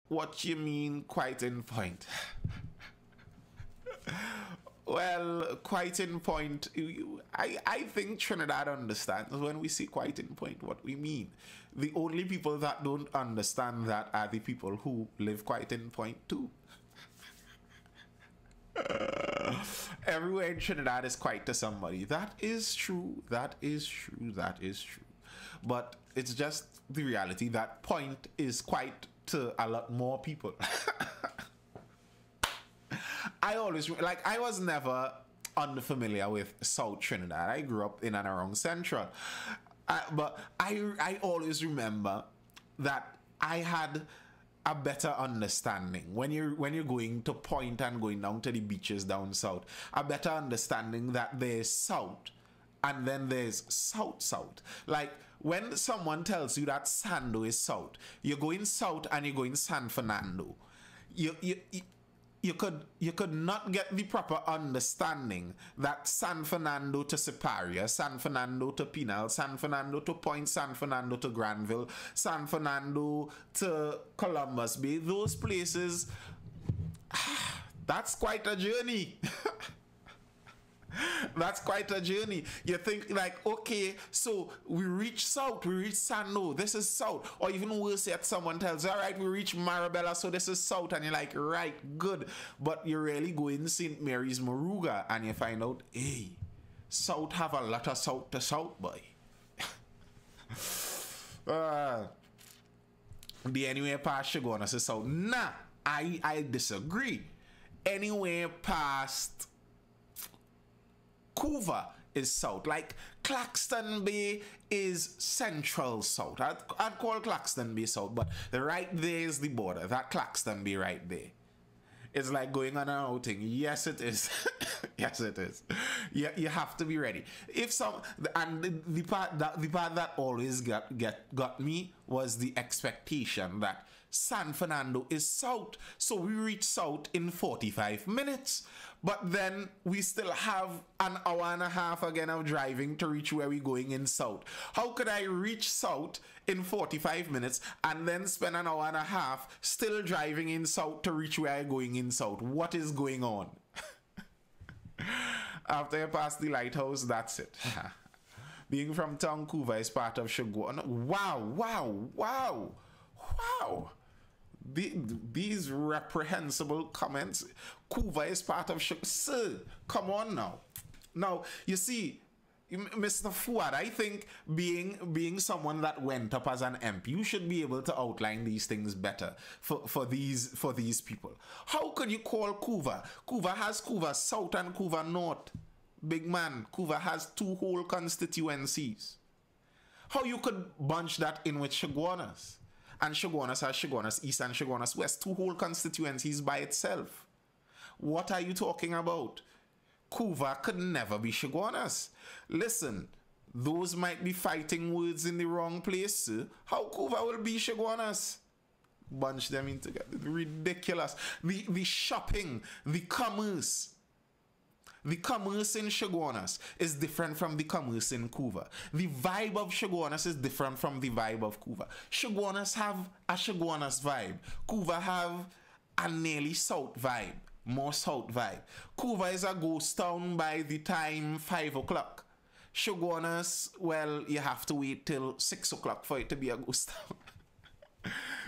What you mean quite in point? Well, quite in point, I think Trinidad understands when we say quite in point what we mean. The only people that don't understand that are the people who live quite in point too. Everywhere in Trinidad is quite to somebody. That is true. That is true. That is true. But it's just the reality that point is quite to a lot more people. I always, like, I was never unfamiliar with South Trinidad. I grew up in and around Central. But I always remember that I had a better understanding when you're going to Point and going down to the beaches down south, a better understanding that there's south and then there's south. Like when someone tells you that Sando is south, you're going south and you're going San Fernando. You could not get the proper understanding that San Fernando to Siparia, San Fernando to Pinal, San Fernando to Point, San Fernando to Granville, San Fernando to Columbus Bay, those places, that's quite a journey. That's quite a journey. You think like, okay, so we reach south, we reach Sando, this is south. Or even worse yet, someone tells you, all right, we reach Marabella, so this is south. And you're like, right, good. But you're really going St. Mary's Moruga and you find out, hey, south have a lot of south to south, boy. The anywhere past Shogunas is south. Nah, I disagree. Anywhere past Couva is south. Like Claxton Bay is central south. I'd call Claxton Bay south, but right there is the border. That Claxton Bay right there. It's like going on an outing. Yes, it is. Yes, it is. You have to be ready. If some and the part that always got me was the expectation that San Fernando is south, so we reach south in 45 minutes. But then we still have an hour and a half again of driving to reach where we're going in south. How could I reach south in 45 minutes and then spend an hour and a half still driving in south to reach where I'm going in south? What is going on? After you pass the lighthouse, that's it. Being from Vancouver is part of Shoguana. Wow. These reprehensible comments. Couva is part of Sir, come on now. Now, you see, Mr. Fuad, I think being someone that went up as an MP, you should be able to outline these things better for these people. How could you call Couva? Couva has Couva South and Couva North. Big man, Couva has 2 whole constituencies. How you could bunch that in with Shoguanas? And Shoguanas has Shoguanas East and Shoguanas West, 2 whole constituencies by itself. What are you talking about? Couva could never be Shoguanas. Listen, those might be fighting words in the wrong place, sir. How Couva will be Shoguanas? Bunch them in together. Ridiculous. The shopping, the commerce. The commerce in Shoguanas is different from the commerce in Couva. The vibe of Shoguanas is different from the vibe of Couva. Shoguanas have a Shoguanas vibe. Couva have a nearly south vibe. More south vibe. Couva is a ghost town by the time 5 o'clock. Shoguanas, well, you have to wait till 6 o'clock for it to be a ghost town.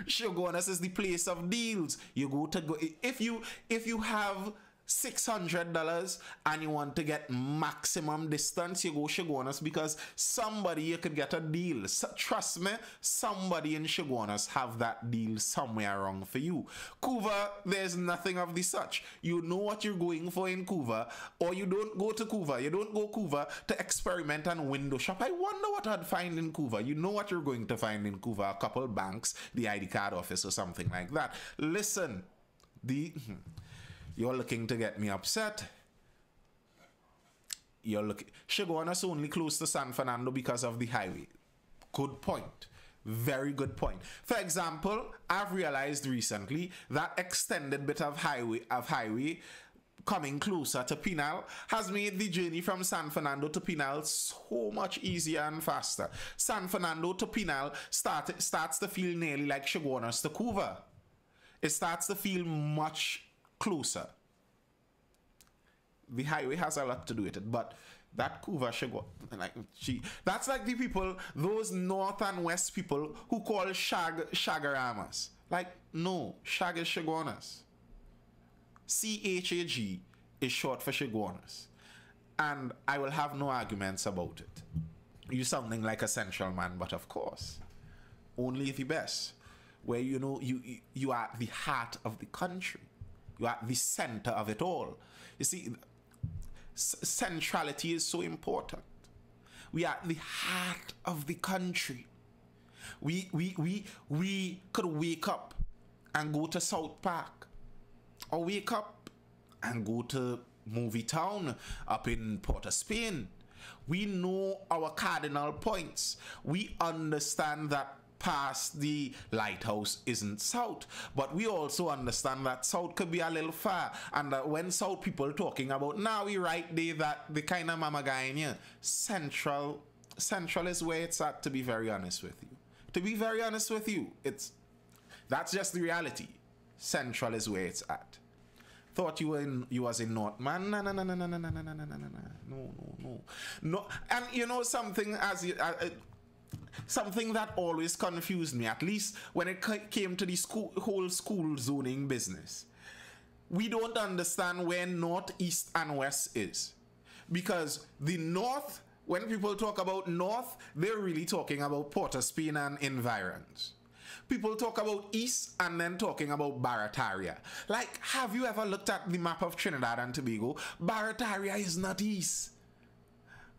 Shoguanas is the place of deals. You go if you have $600 and you want to get maximum distance, you go Shoguanas because somebody you could get a deal. So, trust me, somebody in Shoguanas have that deal somewhere around for you. Couva, there's nothing of the such. You know what you're going for in Couva, or you don't go to Couva. You don't go Couva to experiment and window shop. I wonder what I'd find in Couva. You know what you're going to find in Couva. A couple banks, the ID card office or something like that. Listen, you're looking to get me upset. Shoguanas only close to San Fernando because of the highway. Good point. Very good point. For example, I've realized recently that extended bit of highway coming closer to Pinal has made the journey from San Fernando to Pinal so much easier and faster. San Fernando to Pinal starts to feel nearly like Shoguanas to Couva. it starts to feel much closer. The highway has a lot to do with it, but that Kuva should go, like that's like the people, those north and west people who call Shagaramas. Like, no, Shag is Shagonas. CHAG is short for Shagonas. And I will have no arguments about it. You sounding like a central man, but of course, only the best. Where you know you are at the heart of the country. You are at the center of it all. You see, centrality is so important. We are at the heart of the country. We could wake up and go to South Park, or wake up and go to Movie Town up in Port of Spain. We know our cardinal points. We understand that past the lighthouse isn't south, but we also understand that south could be a little far, and that when south people talking about now we right there, that the kind of mama guy in here, central is where it's at, to be very honest with you. To be very honest with you, that's just the reality. Central is where it's at. Thought you was in North, man. No. And you know something, something that always confused me, at least when it came to the whole school zoning business. We don't understand where north, east, and west is, because the north, when people talk about north, they're really talking about Port of Spain and environs. People talk about east and then talking about Barataria. Like, have you ever looked at the map of Trinidad and Tobago? Barataria is not east.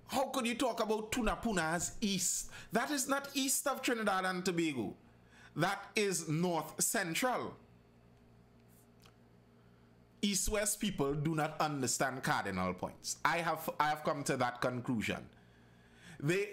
How could you talk about Tunapuna as east? That is not east of Trinidad and Tobago. That is north central. East-west people do not understand cardinal points. I have come to that conclusion. The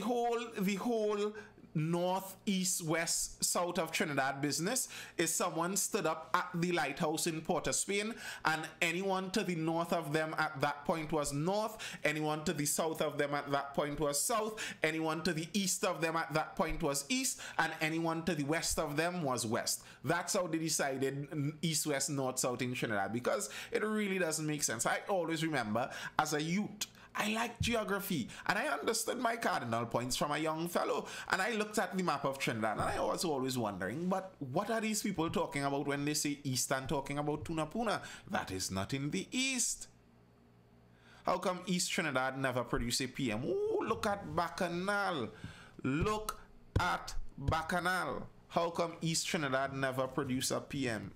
whole north, east, west, south of Trinidad business is someone stood up at the lighthouse in Port of Spain, and anyone to the north of them at that point was north, anyone to the south of them at that point was south, anyone to the east of them at that point was east, and anyone to the west of them was west. That's how they decided east, west, north, south in Trinidad, because it really doesn't make sense. I always remember as a youth, I liked geography, and I understood my cardinal points from a young fellow, and I looked at the map of Trinidad, and I was always wondering, but what are these people talking about when they say east and talking about Tunapuna? That is not in the east. How come East Trinidad never produced a PM? Oh, look at Bacchanal. Look at Bacchanal. How come East Trinidad never produced a PM?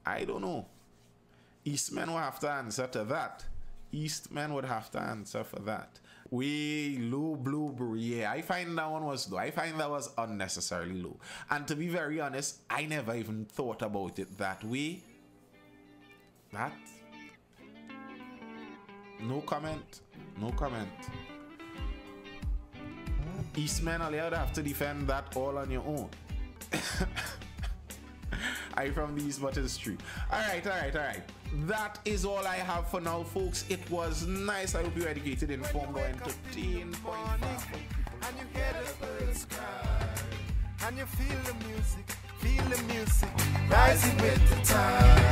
I don't know. Eastmen will have to answer to that. Eastmen would have to answer for that. Way low blueberry. Yeah, I find that one was low. I find that was unnecessarily low. And to be very honest, I never even thought about it that way. That. No comment. No comment. Eastmen, all you would have to defend that all on your own. I from the East, but it's true. Alright. That is all I have for now, folks. It was nice. I hope you're educated, informed, or entertained. And you hear the birds cry, and you feel the music, rising with the tide.